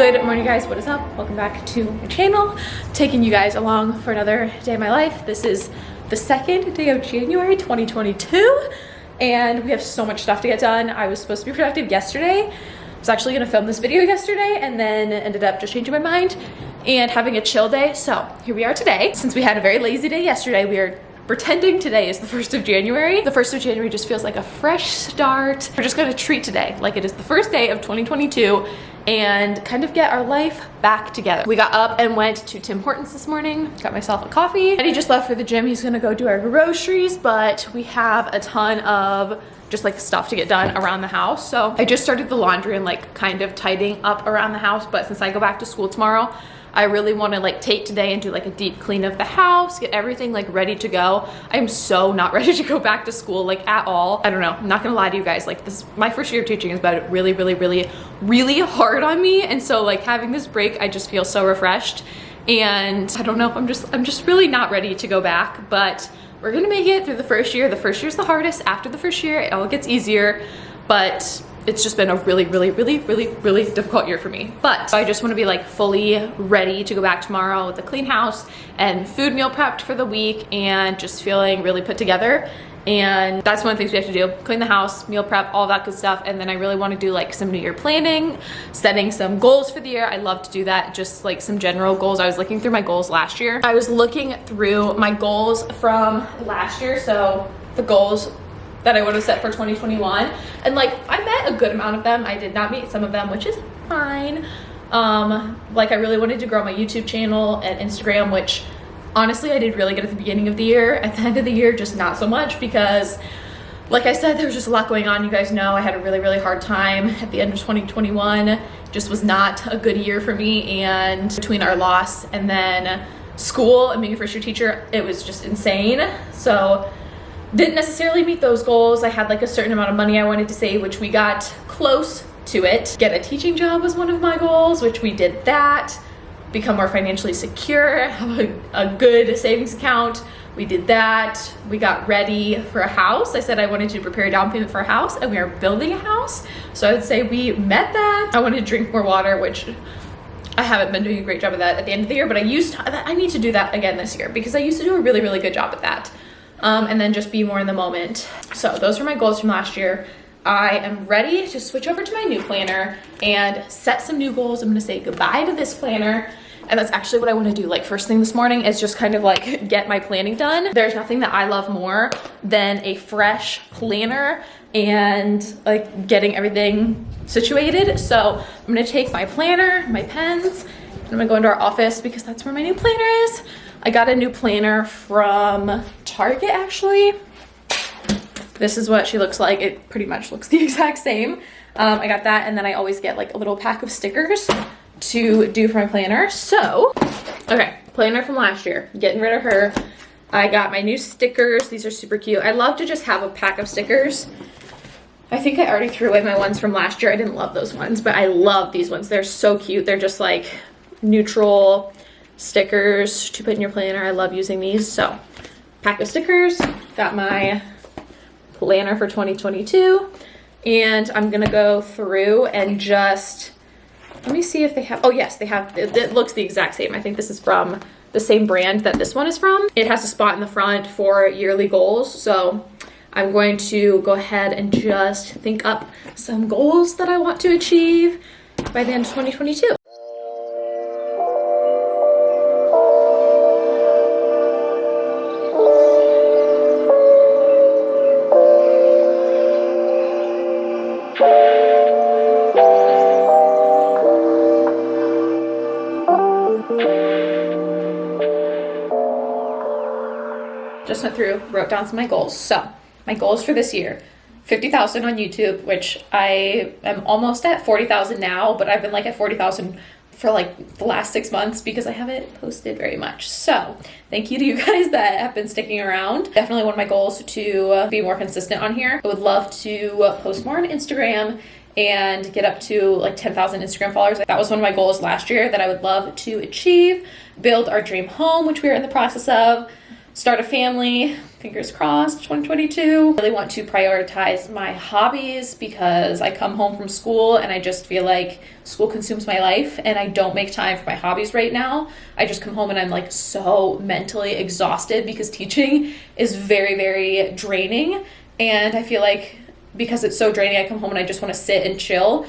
Good morning, guys. What is up? Welcome back to my channel. Taking you guys along for another day of my life. This is the second day of January 2022 and we have so much stuff to get done. I was supposed to be productive yesterday. I was actually gonna film this video yesterday and then ended up just changing my mind and having a chill day. So here we are today. Since we had a very lazy day yesterday, we are pretending today is the 1st of January. The 1st of January just feels like a fresh start. We're just gonna treat today like it is the first day of 2022 and kind of get our life back together. We got up and went to Tim Hortons this morning, got myself a coffee. And he just left for the gym. He's gonna go do our groceries, but we have a ton of just like stuff to get done around the house. So I just started the laundry and like kind of tidying up around the house, but since I go back to school tomorrow, I really want to like take today and do like a deep clean of the house, get everything like ready to go. I'm so not ready to go back to school like at all. I don't know, I'm not gonna lie to you guys, like this, my first year of teaching has been really hard on me. And so like having this break, I just feel so refreshed. And I don't know, I'm just really not ready to go back, but we're gonna make it through the first year. The first year is the hardest. After the first year, it all gets easier, but it's just been a really difficult year for me. But I just want to be like fully ready to go back tomorrow with a clean house and food meal prepped for the week and just feeling really put together. And that's one of the things we have to do: clean the house, meal prep, all that good stuff. And then I really want to do like some new year planning, setting some goals for the year. I love to do that, just like some general goals. I was looking through my goals last year. I was looking through my goals from last year, so the goals that I would have set for 2021, and like I met a good amount of them. I did not meet some of them, which is fine. Like I really wanted to grow my YouTube channel and Instagram, which honestly I did really good at the beginning of the year. At the end of the year, just not so much, because like I said, there was just a lot going on. You guys know I had a really hard time at the end of 2021. Just was not a good year for me, and between our loss and then school and being a first year teacher, it was just insane. So didn't necessarily meet those goals. I had like a certain amount of money I wanted to save, which we got close to it. Get a teaching job was one of my goals, which we did that. Become more financially secure, have a good savings account. We did that. We got ready for a house. I said I wanted to prepare a down payment for a house, and we are building a house. So I would say we met that. I wanted to drink more water, which I haven't been doing a great job of that at the end of the year, but I need to do that again this year, because I used to do a really good job at that. And then just be more in the moment. So those were my goals from last year. I am ready to switch over to my new planner and set some new goals. I'm gonna say goodbye to this planner. And that's actually what I wanna do like first thing this morning, is just kind of like get my planning done. There's nothing that I love more than a fresh planner and like getting everything situated. So I'm gonna take my planner, my pens, and I'm gonna go into our office because that's where my new planner is. I got a new planner from Target, actually. This is what she looks like. It pretty much looks the exact same. I got that, and then I always get like a little pack of stickers to do for my planner. So, okay, planner from last year, getting rid of her. I got my new stickers. These are super cute. I love to just have a pack of stickers. I think I already threw away my ones from last year. I didn't love those ones, but I love these ones. They're so cute. They're just like neutral stickers to put in your planner. I love using these. So pack of stickers, got my planner for 2022, and I'm gonna go through and just, let me see if they have, oh yes, they have, it looks the exact same. I think this is from the same brand that this one is from. It has a spot in the front for yearly goals. So I'm going to go ahead and just think up some goals that I want to achieve by the end of 2022. Just went through, wrote down some of my goals. So my goals for this year: 50,000 on YouTube, which I am almost at 40,000 now, but I've been like at 40,000 for like the last 6 months because I haven't posted very much. So thank you to you guys that have been sticking around. Definitely one of my goals to be more consistent on here. I would love to post more on Instagram and get up to like 10,000 Instagram followers. That was one of my goals last year that I would love to achieve. Build our dream home, which we are in the process of. start a family, fingers crossed, 2022. I really want to prioritize my hobbies because I come home from school and I just feel like school consumes my life and I don't make time for my hobbies right now. I just come home and I'm like so mentally exhausted because teaching is very, very draining. And I feel like because it's so draining, I come home and I just want to sit and chill.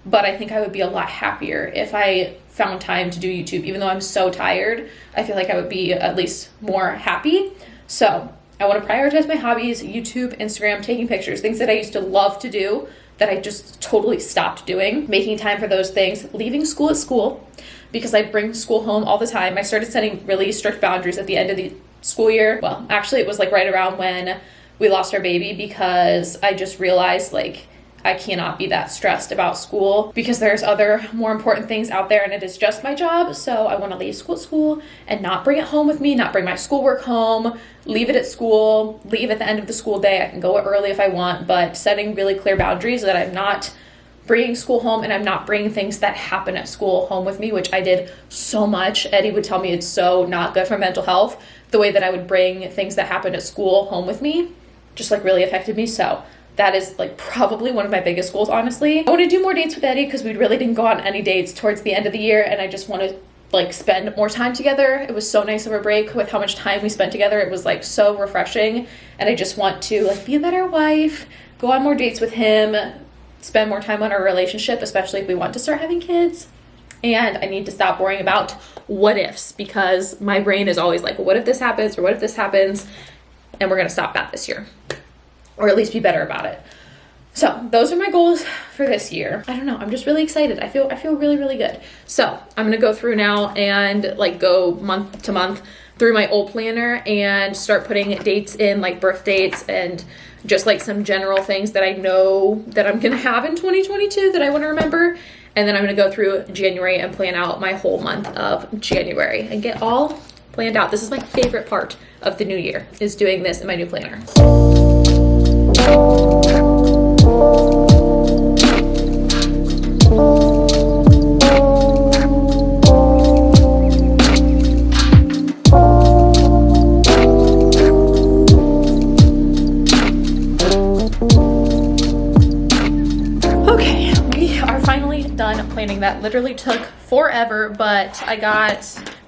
But I think I would be a lot happier if I found time to do YouTube. Even though I'm so tired, I feel like I would be at least more happy. So I want to prioritize my hobbies, YouTube, Instagram, taking pictures, things that I used to love to do that I just totally stopped doing, making time for those things, leaving school at school because I bring school home all the time. I started setting really strict boundaries at the end of the school year. Well, actually it was like right around when we lost our baby because I just realized like I cannot be that stressed about school because there's other more important things out there and it is just my job. So I want to leave school and not bring it home with me, not bring my schoolwork home, leave it at school, leave at the end of the school day. I can go early if I want, but setting really clear boundaries that I'm not bringing school home and I'm not bringing things that happen at school home with me, which I did so much. Eddie would tell me it's so not good for mental health. The way that I would bring things that happened at school home with me just like really affected me. So that is like probably one of my biggest goals, honestly. I want to do more dates with Eddie because we really didn't go on any dates towards the end of the year and I just want to like spend more time together. It was so nice of a break with how much time we spent together. It was like so refreshing and I just want to like be a better wife, go on more dates with him, spend more time on our relationship, especially if we want to start having kids. And I need to stop worrying about what ifs because my brain is always like, what if this happens or what if this happens? And we're going to stop that this year. Or at least be better about it. So those are my goals for this year. I don't know. I'm just really excited. I feel really, really good. So I'm gonna go through now and like go month to month through my old planner and start putting dates in, like birth dates and just like some general things that I know that I'm gonna have in 2022 that I want to remember. And then I'm gonna go through January and plan out my whole month of January and get all planned out. This is my favorite part of the new year, is doing this in my new planner. Okay, we are finally done planning. That literally took forever, but I got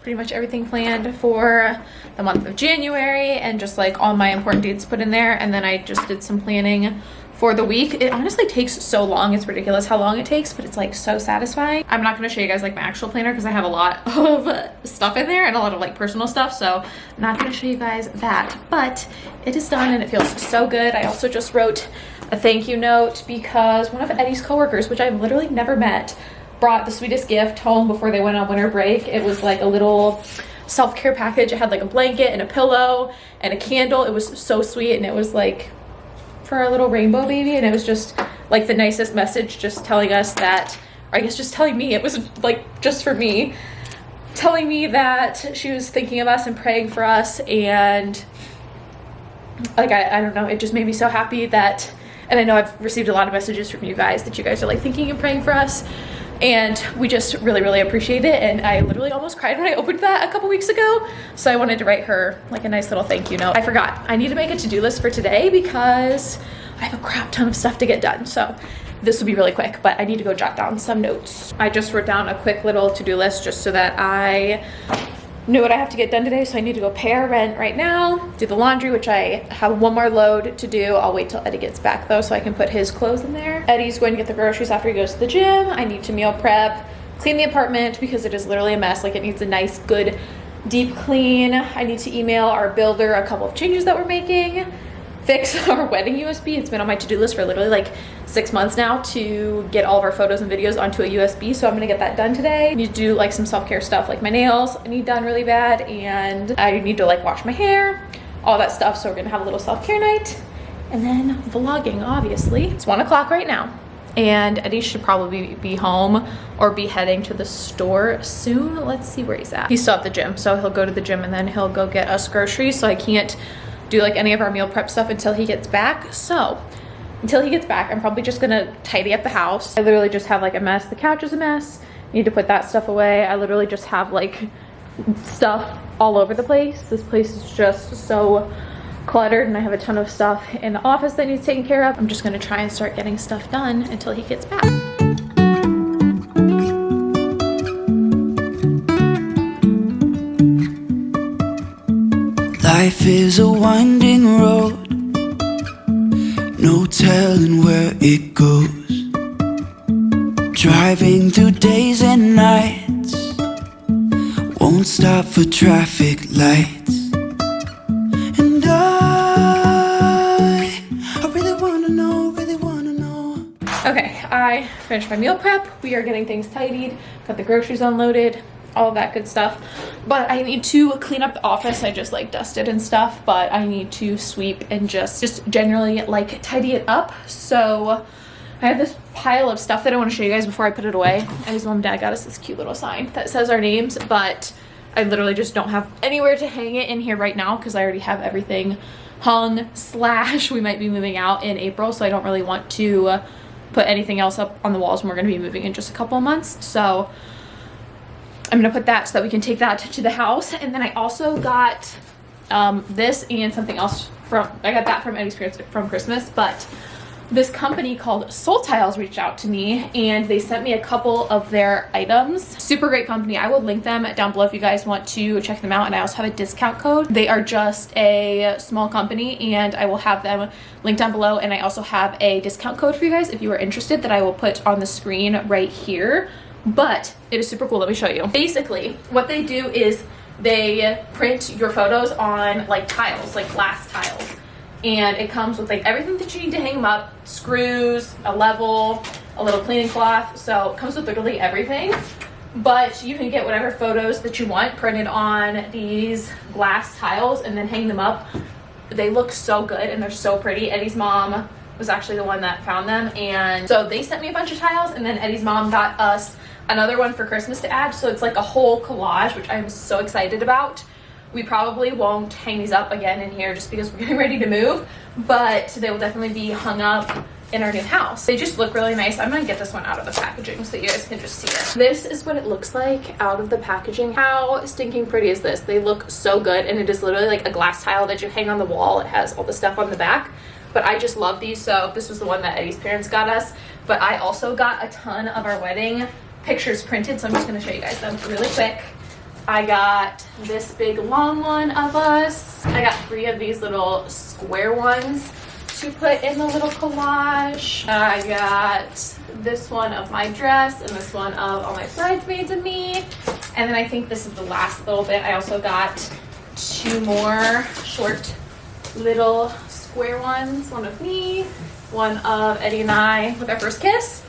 pretty much everything planned for the month of January and just like all my important dates put in there. And then I just did some planning for the week. It honestly takes so long. It's ridiculous how long it takes, but it's like so satisfying. I'm not going to show you guys like my actual planner because I have a lot of stuff in there and a lot of like personal stuff. So I'm not going to show you guys that, but it is done and it feels so good. I also just wrote a thank you note because one of Eddie's coworkers, which I've literally never met, brought the sweetest gift home before they went on winter break. It was like a little self-care package. It had like a blanket and a pillow and a candle. It was so sweet and it was like for our little rainbow baby, and it was just like the nicest message, just telling us that, or I guess just telling me, it was like just for me, telling me that she was thinking of us and praying for us. And like I don't know, it just made me so happy that, and I know I've received a lot of messages from you guys that you guys are like thinking and praying for us. And we just really, really appreciate it. And I literally almost cried when I opened that a couple weeks ago. So I wanted to write her like a nice little thank you note. I forgot. I need to make a to-do list for today because I have a crap ton of stuff to get done. So this will be really quick, but I need to go jot down some notes. I just wrote down a quick little to-do list just so that I knew what I have to get done today. So I need to go pay our rent right now, do the laundry, which I have one more load to do. I'll wait till Eddie gets back though so I can put his clothes in there. Eddie's going to get the groceries after he goes to the gym. I need to meal prep, clean the apartment because it is literally a mess. Like it needs a nice, good, deep clean. I need to email our builder a couple of changes that we're making, fix our wedding USB. It's been on my to-do list for literally like 6 months now to get all of our photos and videos onto a USB. So I'm gonna get that done today. I need to do like some self-care stuff, like my nails I need done really bad, and I need to like wash my hair, all that stuff. So we're gonna have a little self-care night and then vlogging, obviously. It's 1 o'clock right now and Eddie should probably be home or be heading to the store soon. Let's see where he's at. He's still at the gym, so he'll go to the gym and then he'll go get us groceries. So I can't do like any of our meal prep stuff until he gets back. So until he gets back, I'm probably just gonna tidy up the house. I literally just have like a mess. The couch is a mess. Need to put that stuff away. I literally just have like stuff all over the place. This place is just so cluttered and I have a ton of stuff in the office that needs taken care of. I'm just gonna try and start getting stuff done until he gets back. Life is a winding road, no telling where it goes. Driving through days and nights, won't stop for traffic lights. And I really wanna know, Okay, I finished my meal prep. We are getting things tidied, got the groceries unloaded, all of that good stuff. But I need to clean up the office. I just like dusted and stuff, but I need to sweep and just generally like tidy it up. So I have this pile of stuff that I want to show you guys before I put it away. Eddie's mom and dad got us this cute little sign that says our names, but I literally just don't have anywhere to hang it in here right now because I already have everything hung / we might be moving out in April, so I don't really want to put anything else up on the walls when we're going to be moving in just a couple of months. So I'm gonna put that so that we can take that to the house. And then I also got this and something else I got that from Eddie's parents from Christmas, but this company called Soul Tiles reached out to me and they sent me a couple of their items. Super great company. I will link them down below if you guys want to check them out, and I also have a discount code. They are just a small company and I will have them linked down below, and I also have a discount code for you guys if you are interested that I will put on the screen right here. But it is super cool. Let me show you. Basically, what they do is they print your photos on like tiles, like glass tiles. And it comes with like everything that you need to hang them up, screws, a level, a little cleaning cloth. So it comes with literally everything. But you can get whatever photos that you want printed on these glass tiles and then hang them up. They look so good and they're so pretty. Eddie's mom was actually the one that found them, and so they sent me a bunch of tiles, and then Eddie's mom got us another one for Christmas to add. So it's like a whole collage, which I'm so excited about. We probably won't hang these up again in here just because we're getting ready to move, but they will definitely be hung up in our new house. They just look really nice. I'm gonna get this one out of the packaging so that you guys can just see it. This is what it looks like out of the packaging. How stinking pretty is this? They look so good, and it is literally like a glass tile that you hang on the wall. It has all the stuff on the back, but I just love these. So this was the one that Eddie's parents got us, but I also got a ton of our wedding pictures printed, so I'm just gonna show you guys them really quick. I got this big long one of us. I got 3 of these little square ones to put in the little collage. I got this one of my dress and this one of all my bridesmaids and me. And then I think this is the last little bit. I also got 2 more short little square ones. One of me, one of Eddie and I with our first kiss.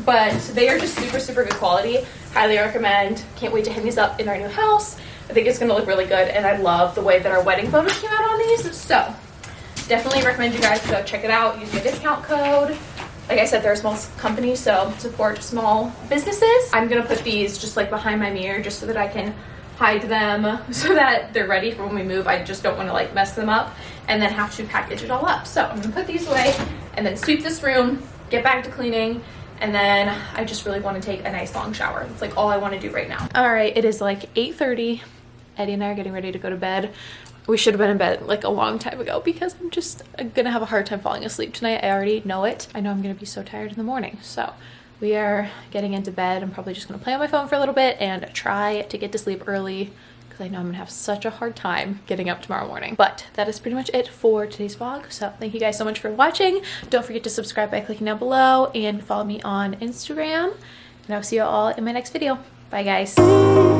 But they are just super, super good quality. Highly recommend. Can't wait to hang these up in our new house. I think it's gonna look really good, and I love the way that our wedding photos came out on these. So definitely recommend you guys go check it out. Use my discount code. Like I said, they're a small company, so support small businesses. I'm gonna put these just like behind my mirror just so that I can hide them so that they're ready for when we move. I just don't want to like mess them up and then have to package it all up. So I'm gonna put these away and then sweep this room, get back to cleaning, and then I just really want to take a nice long shower. It's like all I want to do right now. All right, it is like 8:30. Eddie and I are getting ready to go to bed. We should have been in bed like a long time ago because I'm just gonna have a hard time falling asleep tonight. I already know it. I know I'm gonna be so tired in the morning. So we are getting into bed. I'm probably just gonna play on my phone for a little bit and try to get to sleep early because I know I'm gonna have such a hard time getting up tomorrow morning. But that is pretty much it for today's vlog. So thank you guys so much for watching. Don't forget to subscribe by clicking down below and follow me on Instagram. And I'll see you all in my next video. Bye guys.